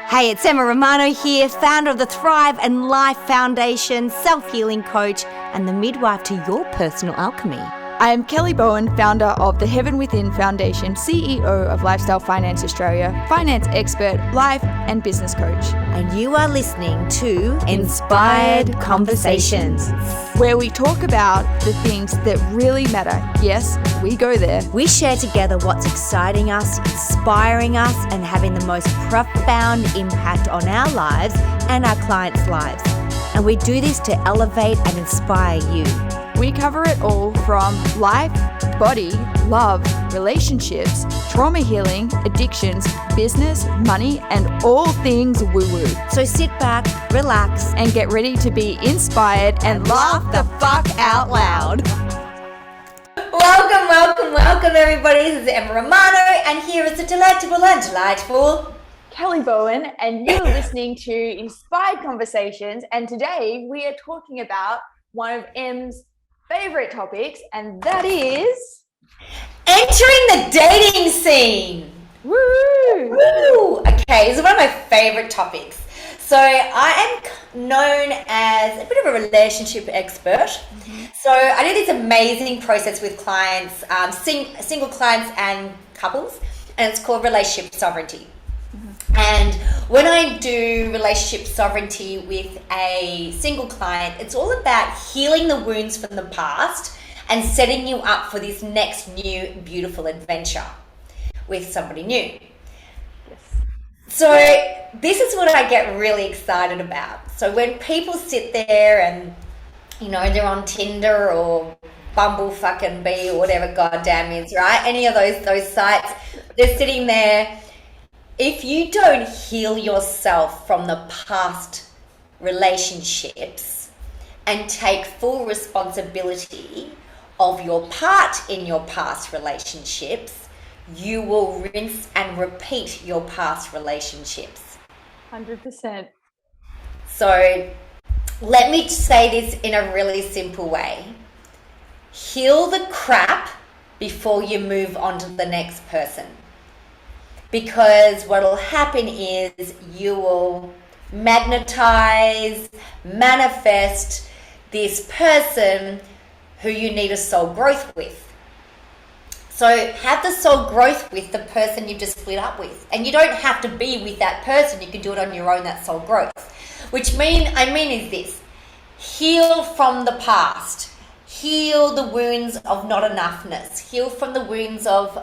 Hey, it's Emma Romano here, founder of the Thrive and Life Foundation, self-healing coach, and the midwife to your personal alchemy. I am Kelly Bowen, founder of the Heaven Within Foundation, CEO of Lifestyle Finance Australia, finance expert, life and business coach. And you are listening to Inspired Conversations, where we talk about the things that really matter. Yes, we go there. We share together what's exciting us, inspiring us, and having the most profound impact on our lives and our clients' lives. And we do this to elevate and inspire you. We cover it all from life, body, love, relationships, trauma healing, addictions, business, money, and all things woo-woo. So sit back, relax, and get ready to be inspired and laugh the fuck out loud. Welcome, everybody. This is Emma Romano, and here is the delightful Kelly Bowen, and you're listening to Inspired Conversations, and today we are talking about one of Em's favorite topics, and that is entering the dating scene. Woo! Okay, this is one of my favorite topics. So I am known as a bit of a relationship expert. Mm-hmm. So I do this amazing process with clients, single clients and couples, and it's called relationship sovereignty. And when I do relationship sovereignty with a single client, it's all about healing the wounds from the past and setting you up for this next new beautiful adventure with somebody new. Yes. So this is what I get really excited about. So when people sit there and, you know, they're on Tinder or Bumble fucking Bee or whatever goddamn is, right? Any of those sites, they're sitting there. If you don't heal yourself from the past relationships and take full responsibility of your part in your past relationships, you will rinse and repeat your past relationships. 100%. So let me say this in a really simple way. Heal the crap before you move on to the next person. Because what will happen is you will magnetize, manifest this person who you need a soul growth with. So have the soul growth with the person you've just split up with. And you don't have to be with that person. You can do it on your own, that soul growth. Which is this. Heal from the past. Heal the wounds of not enoughness. Heal from the wounds of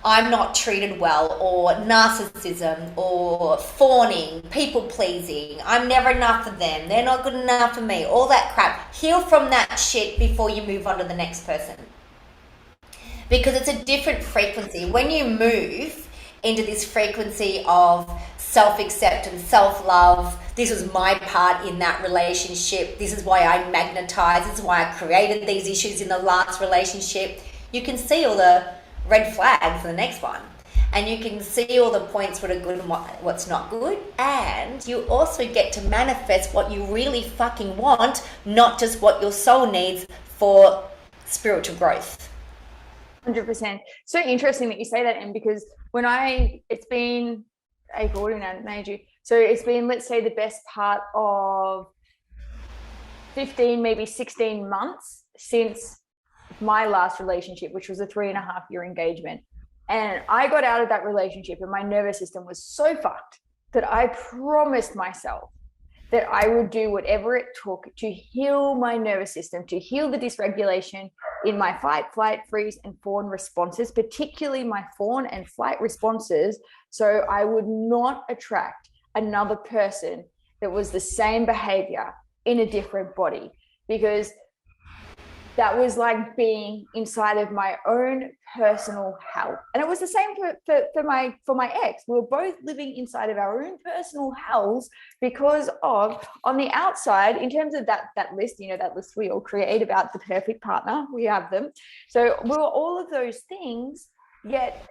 I'm not treated well, or narcissism, or fawning, people pleasing. I'm never enough for them. They're not good enough for me. All that crap. Heal from that shit before you move on to the next person. Because it's a different frequency. When you move into this frequency of self-acceptance, self-love, this was my part in that relationship, this is why I magnetized, this is why I created these issues in the last relationship, you can see all the red flags for the next one. And you can see all the points what are good and what's not good. And you also get to manifest what you really fucking want, not just what your soul needs for spiritual growth. 100%. So interesting that you say that, Em, because it's been April, so it's been, let's say, the best part of 15, maybe 16 months since my last relationship, which was a 3.5-year engagement. And I got out of that relationship and my nervous system was so fucked that I promised myself that I would do whatever it took to heal my nervous system, to heal the dysregulation in my fight, flight, freeze, and fawn responses, particularly my fawn and flight responses, so I would not attract another person that was the same behavior in a different body, because that was like being inside of my own personal hell. And it was the same for my ex. We were both living inside of our own personal hells because of, on the outside, in terms of that list, that list we all create about the perfect partner, we have them. So we were all of those things, yet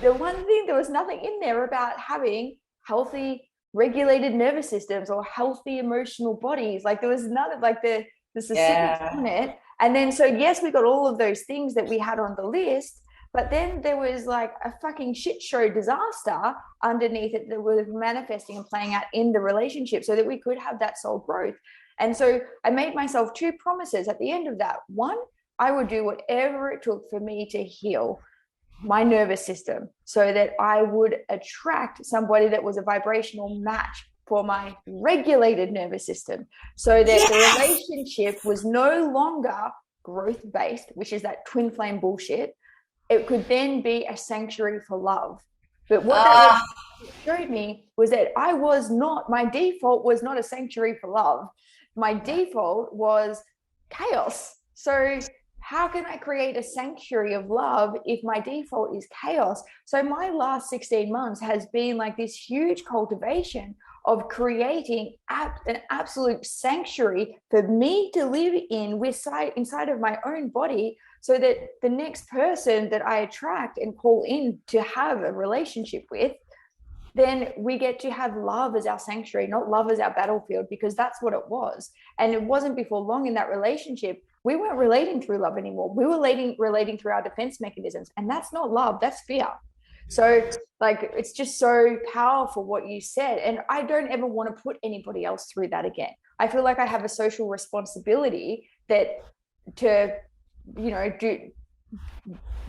the one thing, there was nothing in there about having healthy, regulated nervous systems or healthy emotional bodies. Like there was none of like the specifics on it. And then, so yes, we got all of those things that we had on the list, But then there was like a fucking shit show disaster underneath it that was manifesting and playing out in the relationship so that we could have that soul growth. And so I made myself 2 promises at the end of that. One, I would do whatever it took for me to heal my nervous system so that I would attract somebody that was a vibrational match for my regulated nervous system, so that the relationship was no longer growth-based, which is that twin flame bullshit. It could then be a sanctuary for love. But what that showed me was that my default was not a sanctuary for love. My default was chaos. So how can I create a sanctuary of love if my default is chaos? So my last 16 months has been like this huge cultivation of creating an absolute sanctuary for me to live in inside of my own body, so that the next person that I attract and call in to have a relationship with, then we get to have love as our sanctuary, not love as our battlefield, because that's what it was. And it wasn't before long in that relationship, we weren't relating through love anymore. We were relating through our defense mechanisms. And that's not love, that's fear. So like, it's just so powerful what you said. And I don't ever want to put anybody else through that again. I feel like I have a social responsibility to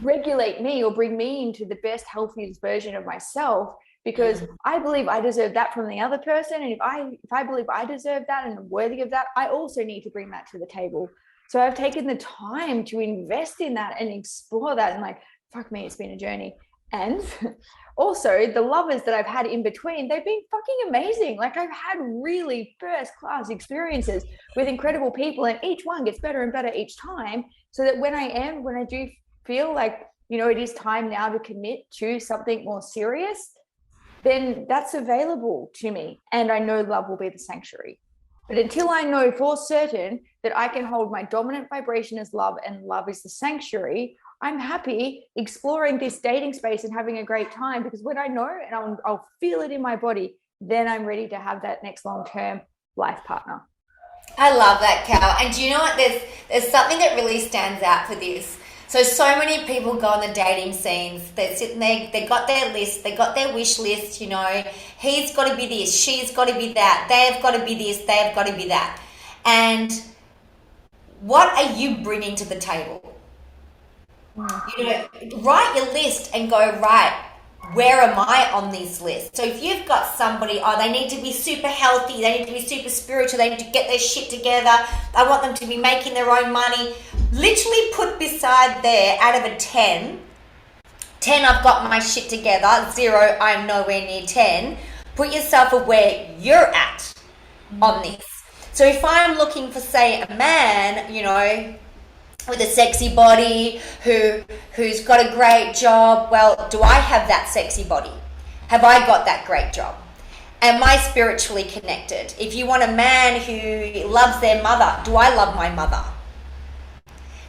regulate me or bring me into the best, healthiest version of myself, because I believe I deserve that from the other person. And if I believe I deserve that and I'm worthy of that, I also need to bring that to the table. So I've taken the time to invest in that and explore that. And like, fuck me, it's been a journey. And also the lovers that I've had in between, they've been fucking amazing. Like, I've had really first class experiences with incredible people, and each one gets better and better each time. So that when I do feel like, it is time now to commit to something more serious, then that's available to me. And I know love will be the sanctuary. But until I know for certain that I can hold my dominant vibration as love and love is the sanctuary, I'm happy exploring this dating space and having a great time, because when I know and I'll feel it in my body, then I'm ready to have that next long-term life partner. I love that, Cal. And do you know what? There's something that really stands out for this. So many people go on the dating scenes, they're sitting there, they got their list, they got their wish list, he's got to be this, she's got to be that, they've got to be this, they've got to be that. And what are you bringing to the table? Write your list and go, right, where am I on this list? So if you've got somebody, they need to be super healthy, they need to be super spiritual, they need to get their shit together, I want them to be making their own money, literally put beside there, out of a 10, I've got my shit together, 0, I'm nowhere near 10. Put yourself where you're at on this. So if I'm looking for, say, a man, with a sexy body, who's got a great job, well, do I have that sexy body? Have I got that great job? Am I spiritually connected? If you want a man who loves their mother, do I love my mother?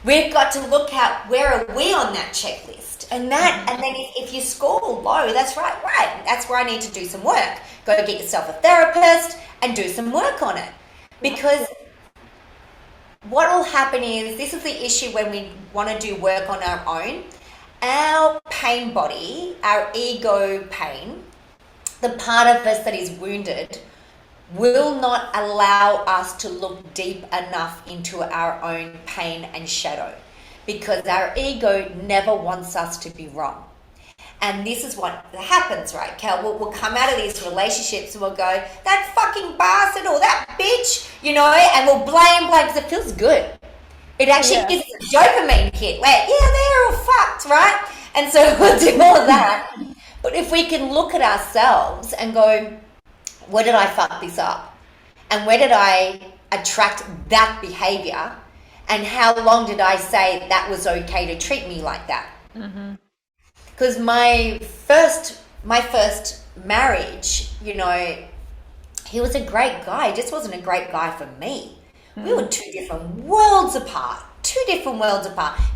We've got to look at, where are we on that checklist? And then if you score low, that's right. That's where I need to do some work. Go get yourself a therapist and do some work on it. Because what will happen is, this is the issue when we want to do work on our own. Our pain body, our ego pain, the part of us that is wounded, will not allow us to look deep enough into our own pain and shadow, because our ego never wants us to be wrong. And this is what happens, right, Cal? We'll come out of these relationships and we'll go, that fucking bastard or that bitch, and we'll blame because it feels good. It actually gives us a dopamine hit. Like, they're all fucked, right? And so we'll do all of that. But if we can look at ourselves and go, where did I fuck this up? And where did I attract that behavior? And how long did I say that was okay to treat me like that? Because my first marriage, he was a great guy. He just wasn't a great guy for me. We were two different worlds apart.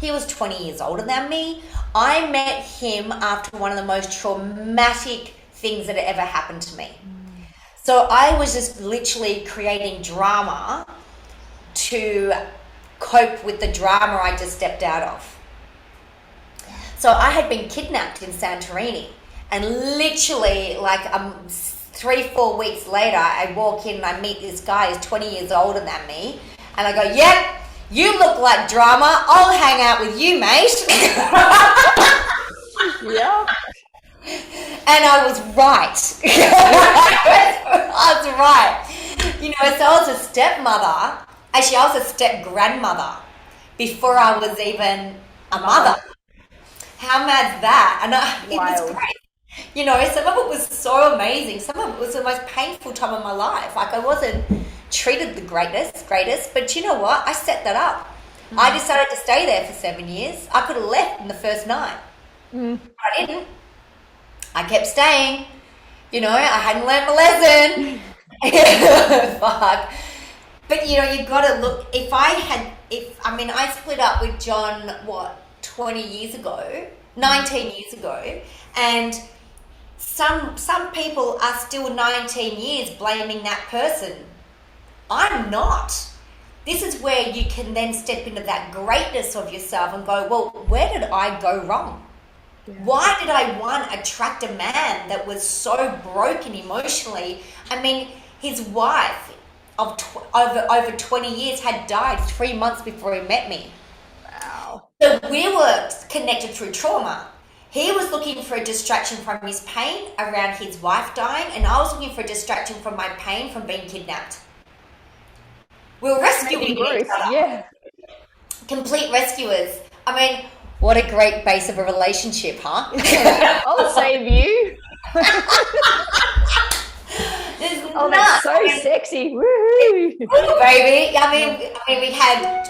He was 20 years older than me. I met him after one of the most traumatic things that had ever happened to me. So I was just literally creating drama to cope with the drama I just stepped out of. So I had been kidnapped in Santorini, and literally like 3-4 weeks later, I walk in and I meet this guy who's 20 years older than me, and I go, "Yep, you look like drama. I'll hang out with you, mate." Yeah. And I was right. I was right. You know, so I was a stepmother. Actually, I was a step-grandmother before I was even a mother. How mad's that? And it was great. You know, some of it was so amazing. Some of it was the most painful time of my life. Like, I wasn't treated the greatest, but you know what? I set that up. I decided to stay there for 7 years. I could have left in the first night. But I didn't. I kept staying. You know, I hadn't learned my lesson. Fuck. But, you know, you got to look. I split up with John, 20 years ago, 19 years ago, and some people are still 19 years blaming that person. I'm not. This is where you can then step into that greatness of yourself and go, well, where did I go wrong? Yeah. Why did I attract a man that was so broken emotionally? I mean, his wife of over 20 years had died 3 months before he met me. Wow. So we were connected through trauma. He was looking for a distraction from his pain around his wife dying, and I was looking for a distraction from my pain from being kidnapped. We were rescuing each other. Yeah. Complete rescuers. I mean, what a great base of a relationship, huh? I'll save you. That's so sexy. Woo! Baby. I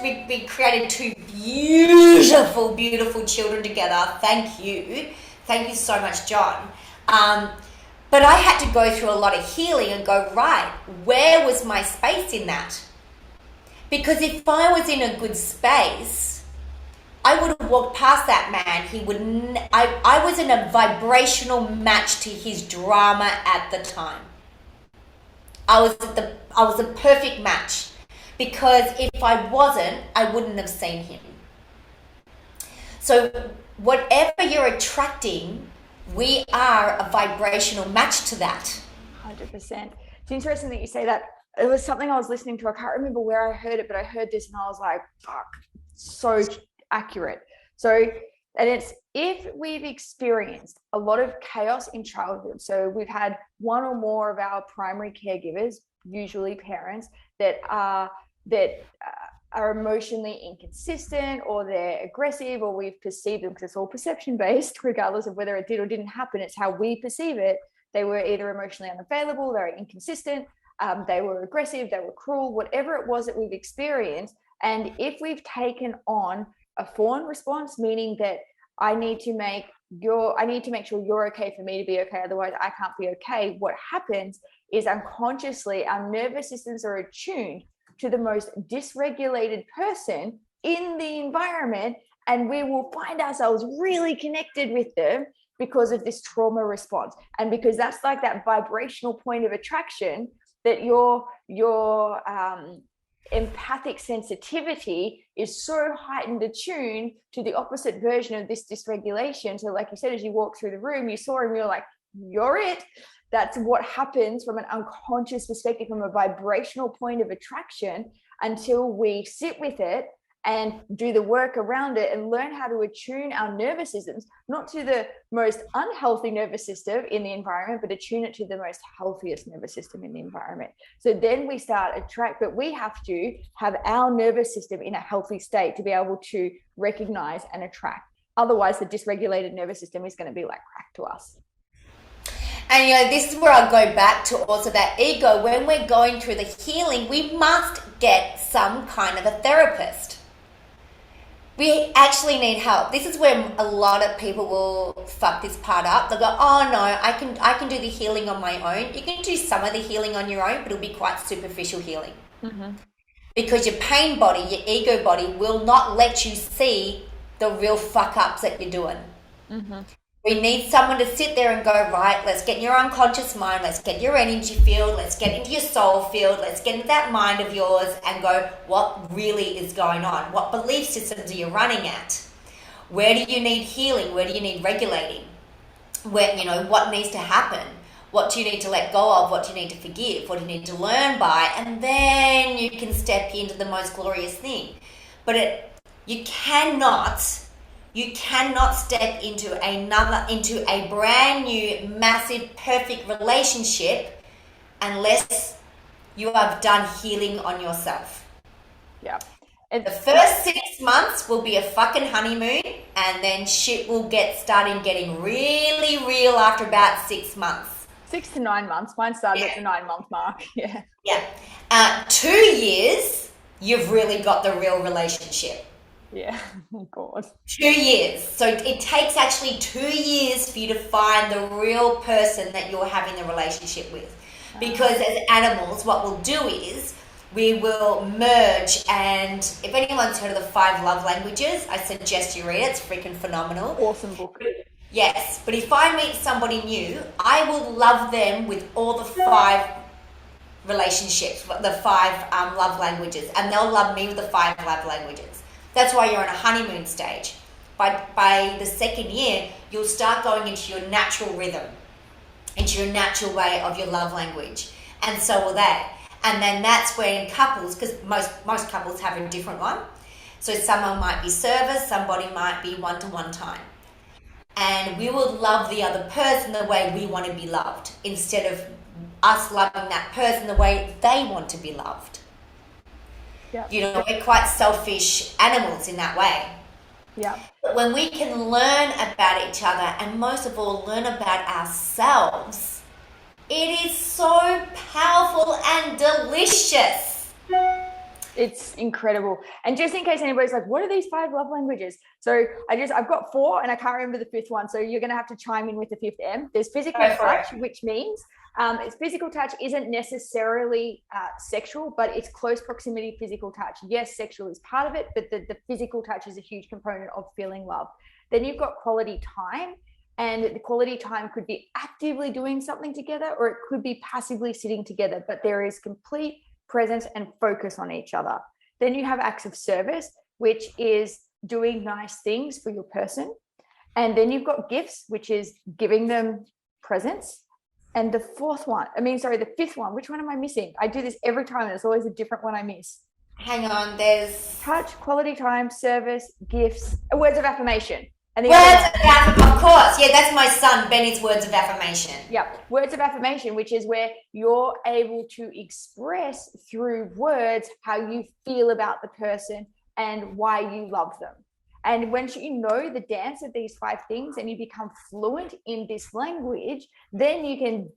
mean, we created 2 beautiful, beautiful children together. Thank you so much, John. But I had to go through a lot of healing and go, right, where was my space in that? Because if I was in a good space, I would have walked past that man. I was in a vibrational match to his drama at the time. I was a perfect match, because if I wasn't, I wouldn't have seen him. So whatever you're attracting, we are a vibrational match to that. 100%. It's interesting that you say that. It was something I was listening to. I can't remember where I heard it, but I heard this and I was like, fuck, so accurate. So, and it's, if we've experienced a lot of chaos in childhood, so we've had one or more of our primary caregivers, usually parents, that are emotionally inconsistent, or they're aggressive, or we've perceived them, because it's all perception based, regardless of whether it did or didn't happen. It's how we perceive it. They were either emotionally unavailable, they were inconsistent, they were aggressive, they were cruel, whatever it was that we've experienced. And if we've taken on a fawn response, meaning that I need to make sure you're okay for me to be okay, otherwise I can't be okay, what happens is unconsciously our nervous systems are attuned to the most dysregulated person in the environment, and we will find ourselves really connected with them because of this trauma response. And because that's like that vibrational point of attraction, that your empathic sensitivity is so heightened, attuned to the opposite version of this dysregulation. So like you said, as you walk through the room, you saw him, you're like, you're it. That's what happens from an unconscious perspective, from a vibrational point of attraction, until we sit with it and do the work around it and learn how to attune our nervous systems, not to the most unhealthy nervous system in the environment, but attune it to the most healthiest nervous system in the environment. So then we start attract, but we have to have our nervous system in a healthy state to be able to recognize and attract. Otherwise, the dysregulated nervous system is going to be like crack to us. And, you know, this is where I go back to also that ego. When we're going through the healing, we must get some kind of a therapist. We actually need help. This is where a lot of people will fuck this part up. They'll go, oh no, I can do the healing on my own. You can do some of the healing on your own, but it'll be quite superficial healing. Mm-hmm. Because your pain body, your ego body will not let you see the real fuck ups that you're doing. Mm-hmm. We need someone to sit there and go, right, let's get in your unconscious mind, let's get your energy field, let's get into your soul field, let's get into that mind of yours and go, what really is going on? What belief systems are you running at? Where do you need healing? Where do you need regulating? Where, you know, what needs to happen? What do you need to let go of? What do you need to forgive? What do you need to learn by? And then you can step into the most glorious thing. But you cannot step into a brand new, massive, perfect relationship unless you have done healing on yourself. Yeah. The first 6 months will be a fucking honeymoon, and then shit will starting getting really real after about 6 months. 6 to 9 months. Mine started at the 9-month mark. Yeah. Yeah. 2 years, you've really got the real relationship. Yeah. Oh, God. 2 years. So it takes actually 2 years for you to find the real person that you're having the relationship with. Because as animals, what we'll do is we will merge, and if anyone's heard of the 5 love languages, I suggest you read it. It's freaking phenomenal. Awesome book. Yes, but if I meet somebody new, I will love them with all the 5 relationships, the 5 love languages, and they'll love me with the 5 love languages. That's why you're on a honeymoon stage. By the 2nd year, you'll start going into your natural rhythm, into your natural way of your love language, and so will they. And then that's when couples, because most couples have a different one. So someone might be service, somebody might be one-to-one time. And we will love the other person the way we want to be loved, instead of us loving that person the way they want to be loved. Yeah. You know, we're quite selfish animals in that way. Yeah. But when we can learn about each other, and most of all, learn about ourselves, it is so powerful and delicious. It's incredible. And just in case anybody's like, what are these 5 love languages? So I've got 4 and I can't remember the 5th one. So you're going to have to chime in with the 5th M. There's physical touch, which means physical touch isn't necessarily sexual, but it's close proximity physical touch. Yes, sexual is part of it, but the physical touch is a huge component of feeling love. Then you've got quality time. And the quality time could be actively doing something together, or it could be passively sitting together, but there is complete presence and focus on each other. Then you have acts of service, which is doing nice things for your person. And then you've got gifts, which is giving them presents. And the 5th one, which one am I missing? I do this every time, and it's always a different one I miss. Hang on, there's touch, quality time, service, gifts, words of affirmation. Words of affirmation, of course. Yeah, that's my son, Benny's words of affirmation. Yeah, words of affirmation, which is where you're able to express through words how you feel about the person and why you love them. And once you know the dance of these 5 things and you become fluent in this language, then you can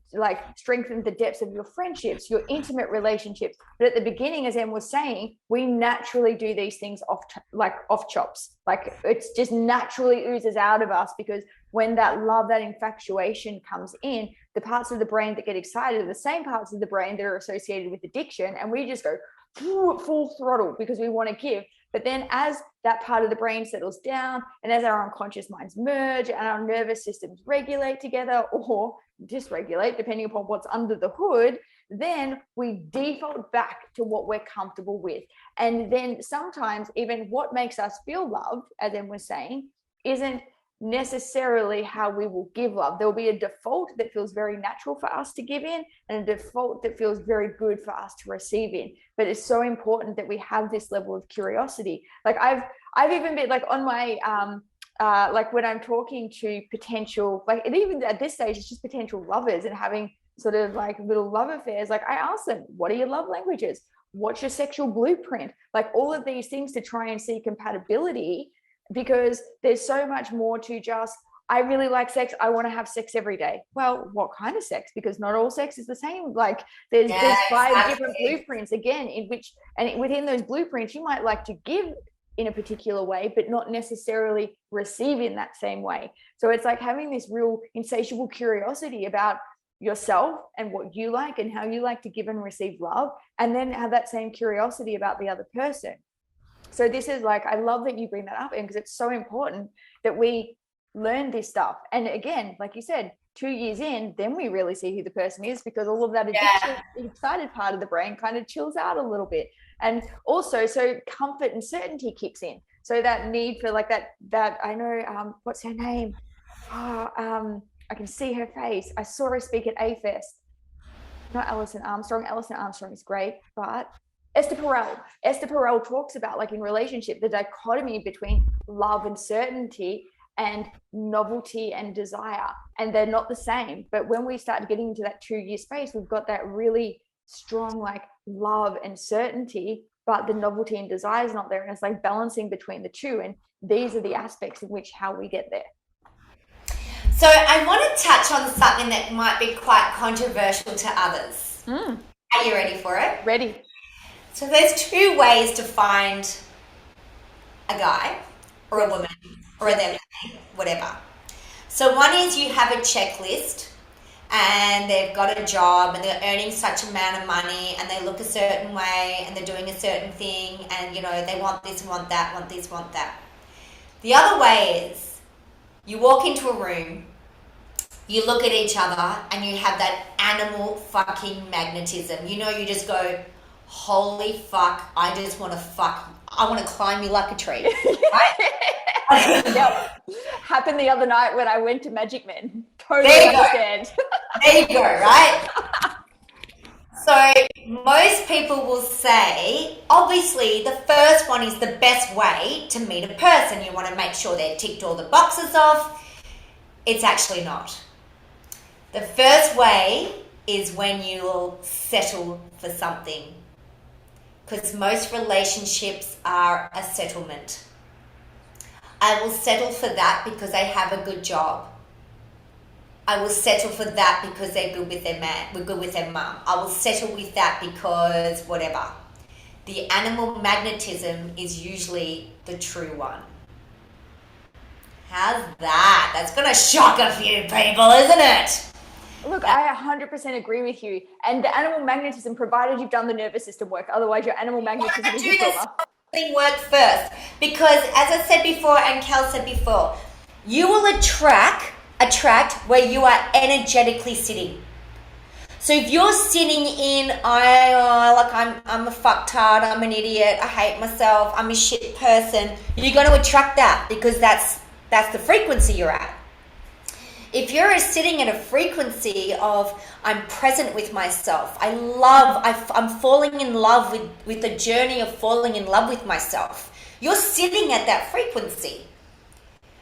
strengthen the depths of your friendships, your intimate relationships. But at the beginning, as Em was saying, we naturally do these things off chops. Like it's just naturally oozes out of us, because when that love, that infatuation comes in, the parts of the brain that get excited are the same parts of the brain that are associated with addiction. And we just go full throttle because we want to give. But then as that part of the brain settles down, and as our unconscious minds merge and our nervous systems regulate together or dysregulate, depending upon what's under the hood, then we default back to what we're comfortable with. And then sometimes even what makes us feel loved, as Em was saying, isn't necessarily how we will give love. There will be a default that feels very natural for us to give in, and a default that feels very good for us to receive in. But it's so important that we have this level of curiosity. Like I've even been on my when I'm talking to potential, and even at this stage it's just potential lovers and having sort of little love affairs, I ask them, what are your love languages? What's your sexual blueprint? All of these things to try and see compatibility, because there's so much more to just, I really like sex, I want to have sex every day. Well, what kind of sex? Because not all sex is the same. There's 5 different blueprints, again, in which, and within those blueprints, you might like to give in a particular way, but not necessarily receive in that same way. So it's having this real insatiable curiosity about yourself and what you like and how you like to give and receive love, and then have that same curiosity about the other person. So this is I love that you bring that up, because it's so important that we learn this stuff. And again, like you said, 2 years in, then we really see who the person is, because all of that addiction, excited part of the brain kind of chills out a little bit. And also, so comfort and certainty kicks in. So that need for like that I know, what's her name? I can see her face. I saw her speak at A-Fest. Not Alison Armstrong. Alison Armstrong is great, but Esther Perel. Esther Perel talks about, like, in relationship, the dichotomy between love and certainty and novelty and desire, and they're not the same. But when we start getting into that 2-year space, we've got that really strong, like, love and certainty, but the novelty and desire is not there, and it's like balancing between the two. And these are the aspects in which how we get there. So I want to touch on something that might be quite controversial to others. Are you ready for it? Ready. So there's 2 ways to find a guy or a woman or a them, whatever. So one is you have a checklist and they've got a job and they're earning such amount of money and they look a certain way and they're doing a certain thing and, you know, they want this, want that, want this, want that. The other way is you walk into a room, you look at each other and you have that animal fucking magnetism. You know, you just go, holy fuck, I just want to fuck, I want to climb you like a tree. Right? Yep. Happened the other night when I went to Magic Men. Totally understand. There you go, right? So most people will say, obviously, the first one is the best way to meet a person. You want to make sure they've ticked all the boxes off. It's actually not. The first way is when you'll settle for something. Because most relationships are a settlement. I will settle for that because they have a good job. I will settle for that because they're good with their man, we're good with their mum. I will settle with that because whatever. The animal magnetism is usually the true one. How's that? That's going to shock a few people, isn't it? Look, I 100% agree with you. And the animal magnetism, provided you've done the nervous system work, otherwise your animal magnetism is your trauma. Work first, because as I said before and Kel said before, you will attract where you are energetically sitting. So if you're sitting in, I'm a fucktard, I'm an idiot, I hate myself, I'm a shit person, you're going to attract that because that's the frequency you're at. If you're sitting at a frequency of I'm present with myself, I'm falling in love with the journey of falling in love with myself, you're sitting at that frequency.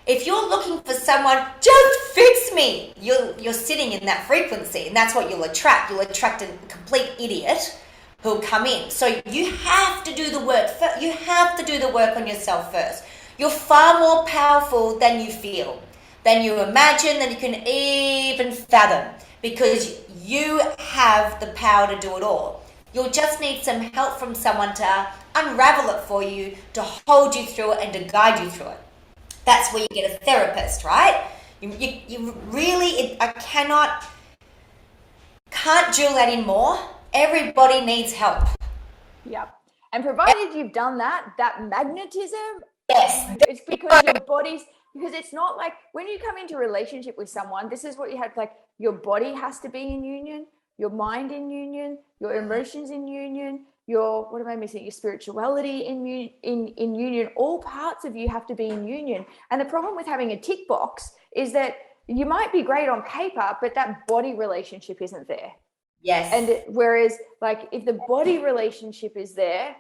If you're looking for someone, just fix me, you're sitting in that frequency, and that's what you'll attract. You'll attract a complete idiot who'll come in. So you have to do the work. You have to do the work on yourself first. You're far more powerful than you feel, than you imagine, than you can even fathom, because you have the power to do it all. You'll just need some help from someone to unravel it for you, to hold you through it and to guide you through it. That's where you get a therapist, right? You really, I can't drill that in more. Everybody needs help. Yep. And provided you've done that magnetism, yes, it's because your body's, because it's not like when you come into a relationship with someone, this is what you have, like your body has to be in union, your mind in union, your emotions in union, what am I missing? Your spirituality in union. All parts of you have to be in union. And the problem with having a tick box is that you might be great on paper, but that body relationship isn't there. Yes. And whereas, like, if the body relationship is there,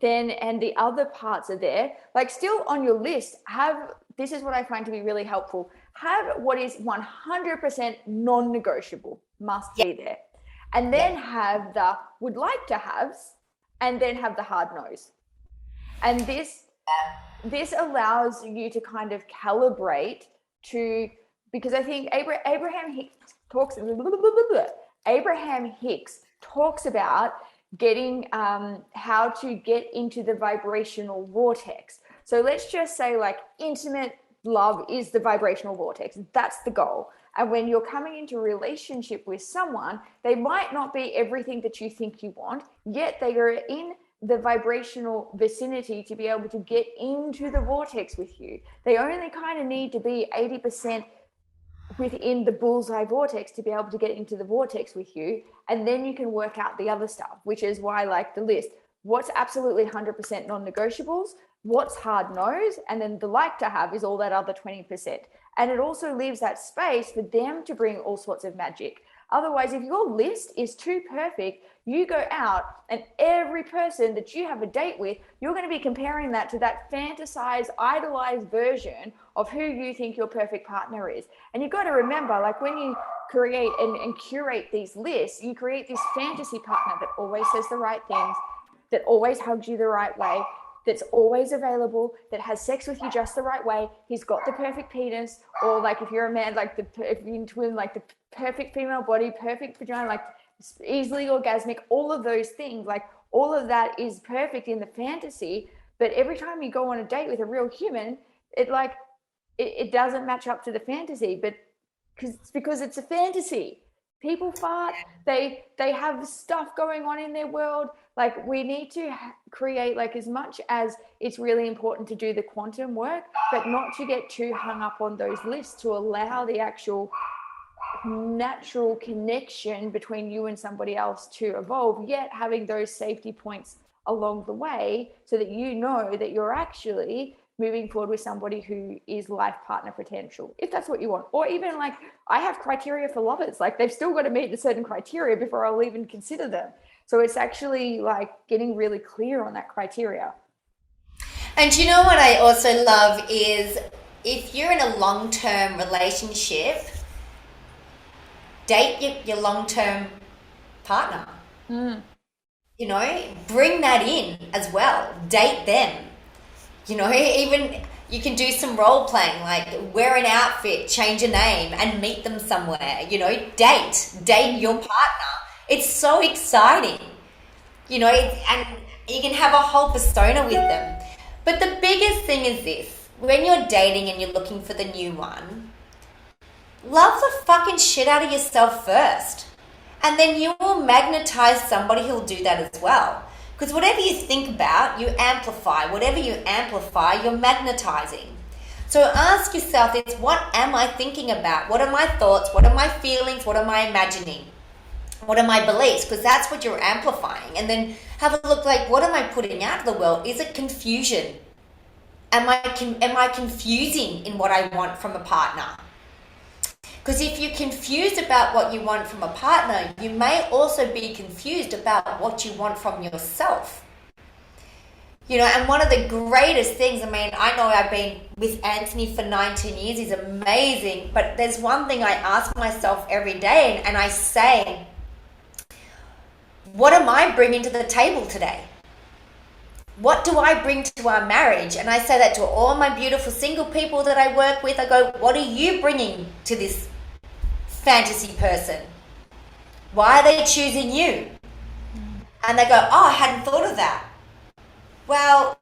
then, and the other parts are there, like still on your list, this is what I find to be really helpful. Have what is 100% non-negotiable, must be there. And then have the would like to haves, and then have the hard nose. And this allows you to kind of calibrate to, because I think Abraham Hicks talks about getting how to get into the vibrational vortex. So let's just say, like, intimate love is the vibrational vortex. That's the goal. And when you're coming into a relationship with someone, they might not be everything that you think you want, yet they are in the vibrational vicinity to be able to get into the vortex with you. They only kind of need to be 80% within the bullseye vortex to be able to get into the vortex with you. And then you can work out the other stuff, which is why, like, the list, what's absolutely 100% non-negotiables, what's hard no's, and then the like to have is all that other 20%. And it also leaves that space for them to bring all sorts of magic. Otherwise, if your list is too perfect, you go out and every person that you have a date with, you're going to be comparing that to that fantasized, idolized version of who you think your perfect partner is. And you've got to remember, like when you create and curate these lists, you create this fantasy partner that always says the right things, that always hugs you the right way, that's always available, that has sex with you just the right way. He's got the perfect penis, or like if you're a man, like if you're into him, like the perfect female body, perfect vagina, like easily orgasmic, all of those things, like all of that is perfect in the fantasy. But every time you go on a date with a real human, it doesn't match up to the fantasy, but because it's a fantasy. People fart, they have stuff going on in their world. Like we need to create, like, as much as it's really important to do the quantum work, but not to get too hung up on those lists, to allow the actual natural connection between you and somebody else to evolve, yet having those safety points along the way so that you know that you're actually moving forward with somebody who is life partner potential, if that's what you want. Or even like, I have criteria for lovers, like they've still got to meet a certain criteria before I'll even consider them. So it's actually like getting really clear on that criteria. And you know what I also love is, if you're in a long-term relationship, date your long-term partner. You know, bring that in as well. Date them. You know, even you can do some role playing, like wear an outfit, change a name, and meet them somewhere. You know, date your partner. It's so exciting. You know, and you can have a whole persona with them. But the biggest thing is this: when you're dating and you're looking for the new one, love the fucking shit out of yourself first. And then you will magnetize somebody who'll do that as well. Because whatever you think about, you amplify. Whatever you amplify, you're magnetizing. So ask yourself this: what am I thinking about? What are my thoughts? What are my feelings? What am I imagining? What are my beliefs? Because that's what you're amplifying. And then have a look, like, what am I putting out to the world? Is it confusion? Am I confusing in what I want from a partner? Because if you're confused about what you want from a partner, you may also be confused about what you want from yourself. You know, and one of the greatest things, I mean, I know I've been with Anthony for 19 years, he's amazing, but there's one thing I ask myself every day, and I say, what am I bringing to the table today? What do I bring to our marriage? And I say that to all my beautiful single people that I work with. I go, what are you bringing to this fantasy person? Why are they choosing you? And they go, oh, I hadn't thought of that. Well,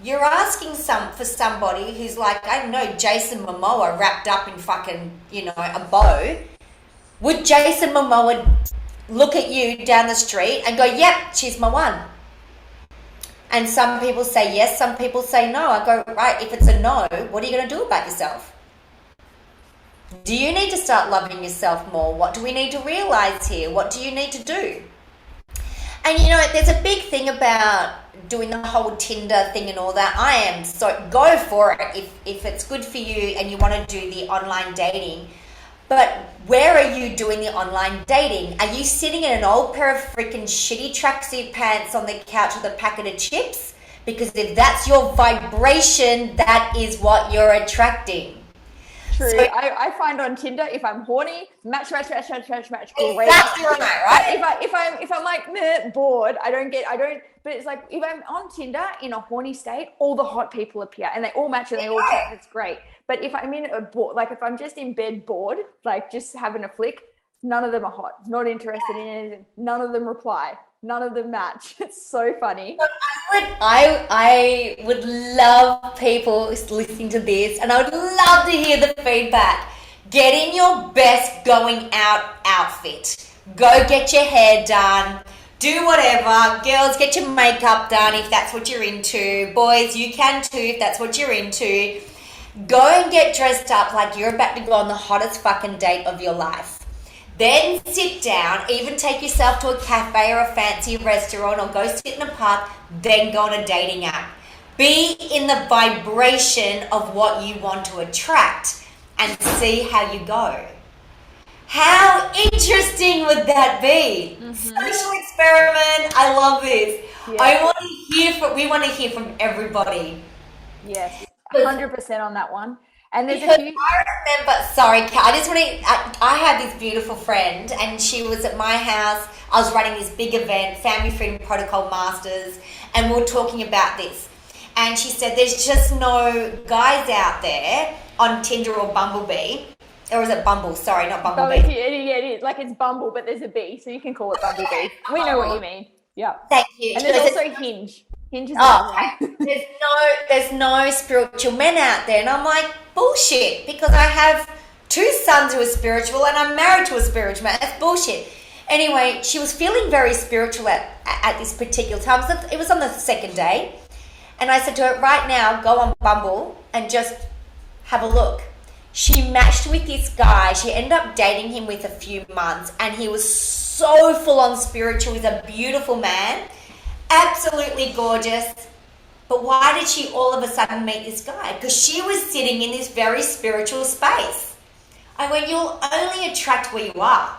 you're asking for somebody who's like, I don't know, Jason Momoa wrapped up in fucking, you know, a bow. Would Jason Momoa look at you down the street and go, yep, she's my one? And some people say yes, some people say no. I go, right, if it's a no, what are you going to do about yourself? Do you need to start loving yourself more? What do we need to realize here? What do you need to do? And you know, there's a big thing about doing the whole Tinder thing and all that. So go for it if it's good for you and you want to do the online dating. But where are you doing the online dating? Are you sitting in an old pair of freaking shitty tracksuit pants on the couch with a packet of chips? Because if that's your vibration, that is what you're attracting. True. So, I find on Tinder, if I'm horny, match. Great. Exactly right? If I'm like meh, bored, I don't. But it's like if I'm on Tinder in a horny state, all the hot people appear and they all match and they all chat. It's great. But if I'm in a bored, like if I'm just in bed bored, like just having a flick, none of them are hot. Not interested in anything. None of them reply. None of them match. It's so funny. I would love people listening to this, and I would love to hear the feedback. Get in your best going out outfit. Go get your hair done. Do whatever. Girls, get your makeup done if that's what you're into. Boys, you can too if that's what you're into. Go and get dressed up like you're about to go on the hottest fucking date of your life. Then sit down, even take yourself to a cafe or a fancy restaurant or go sit in a park, then go on a dating app. Be in the vibration of what you want to attract and see how you go. How interesting would that be? Social experiment. I love this. Yeah. We want to hear from everybody. Yes, 100% on that one. And there's because I remember, sorry, Kat, I just want to, I had this beautiful friend and she was at my house. I was running this big event, Family Freedom Protocol Masters, and we were talking about this. And she said, there's just no guys out there on Tinder or Bumblebee. Or is it Bumble? Sorry, not Bumblebee. Oh, yeah, it is. Like it's Bumble, but there's a B, so you can call it Bumblebee. We know what you mean. Yeah. Thank you. And there's also Hinge. Hinge is there's no spiritual men out there. And I'm like, bullshit, because I have 2 sons who are spiritual and I'm married to a spiritual man. That's bullshit. Anyway, she was feeling very spiritual at this particular time. So it was on the second day. And I said to her, right now, go on Bumble and just have a look. She matched with this guy. She ended up dating him with a few months. And he was so full on spiritual. He's a beautiful man. Absolutely gorgeous. But why did she all of a sudden meet this guy? Because she was sitting in this very spiritual space. I went, you'll only attract where you are.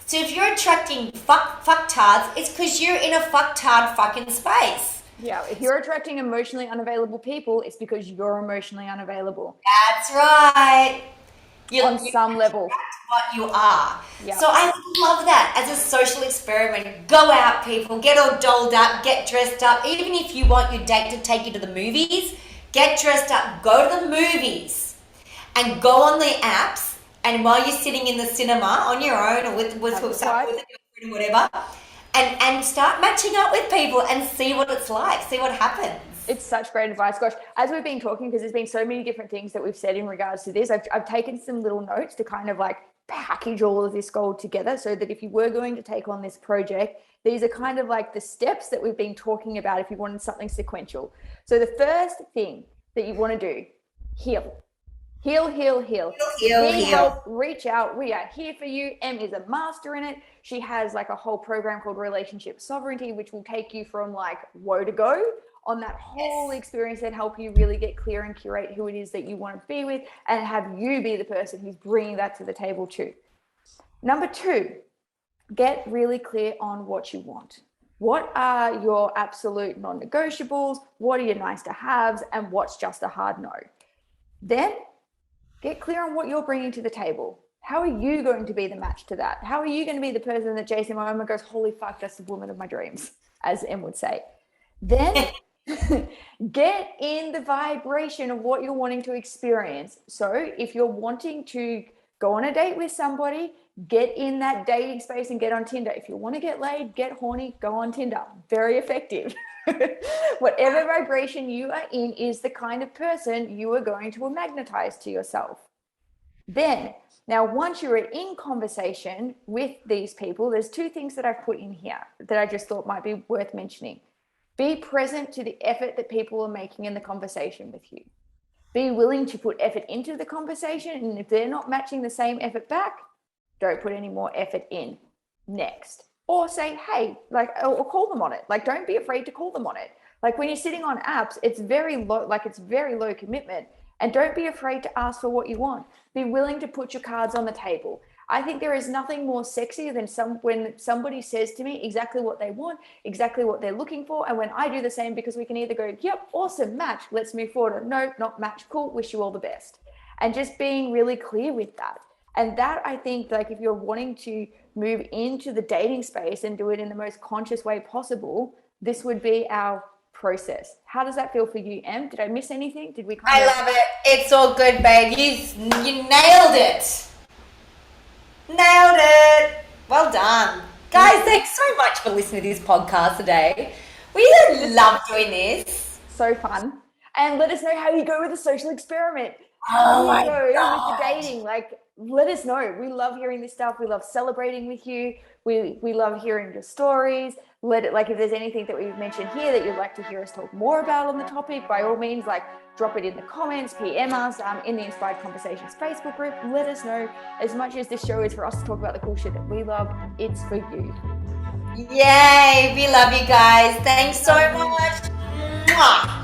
So if you're attracting fucktards, it's because you're in a fucktard fucking space. Yeah, if you're attracting emotionally unavailable people, it's because you're emotionally unavailable. That's right. On some level. What you are. Yep. So I love that as a social experiment. Go out, people. Get all dolled up. Get dressed up. Even if you want your date to take you to the movies, get dressed up. Go to the movies and go on the apps. And while you're sitting in the cinema on your own or with a girlfriend or whatever, and start matching up with people and see what it's like. See what happens. It's such great advice. Gosh, as we've been talking, because there's been so many different things that we've said in regards to this, I've taken some little notes to kind of like package all of this gold together so that if you were going to take on this project, these are kind of like the steps that we've been talking about if you wanted something sequential. So the first thing that you want to do, heal. Heal. Help, reach out. We are here for you. Em is a master in it. She has like a whole program called Relationship Sovereignty, which will take you from like woe to go on that whole experience and help you really get clear and curate who it is that you want to be with and have you be the person who's bringing that to the table too. Number 2, get really clear on what you want. What are your absolute non-negotiables? What are your nice to haves? And what's just a hard no? Then get clear on what you're bringing to the table. How are you going to be the match to that? How are you going to be the person that Jason Momoa goes, holy fuck, that's the woman of my dreams, as Em would say. Then get in the vibration of what you're wanting to experience. So if you're wanting to go on a date with somebody, get in that dating space and get on Tinder. If you want to get laid, get horny, go on Tinder. Very effective. Whatever vibration you are in is the kind of person you are going to magnetize to yourself. Then, now once you're in conversation with these people, there's 2 things that I've put in here that I just thought might be worth mentioning. Be present to the effort that people are making in the conversation with you. Be willing to put effort into the conversation, and if they're not matching the same effort back, don't put any more effort in. Next. Or say, hey, like, or call them on it. Like, don't be afraid to call them on it. Like when you're sitting on apps, it's very low commitment. And don't be afraid to ask for what you want. Be willing to put your cards on the table. I think there is nothing more sexy than when somebody says to me exactly what they want, exactly what they're looking for. And when I do the same, because we can either go, yep, awesome, match, let's move forward. Or no, not match, cool, wish you all the best. And just being really clear with that. And that, I think, like if you're wanting to move into the dating space and do it in the most conscious way possible, this would be our process. How does that feel for you, Em? Did I miss anything? Did we? I love it. It's all good, babe. You nailed it. Nailed it. Well done. Guys, thanks so much for listening to this podcast today. We love doing this. So fun. And let us know how you go with the social experiment. Oh my God. With the dating, like, let us know. We love hearing this stuff. We love celebrating with you. We love hearing your stories. If there's anything that we've mentioned here that you'd like to hear us talk more about on the topic, by all means, like drop it in the comments, PM us in the Inspired Conversations Facebook group. Let us know. As much as this show is for us to talk about the cool shit that we love, it's for you. Yay! We love you guys. Thanks so much. Mwah.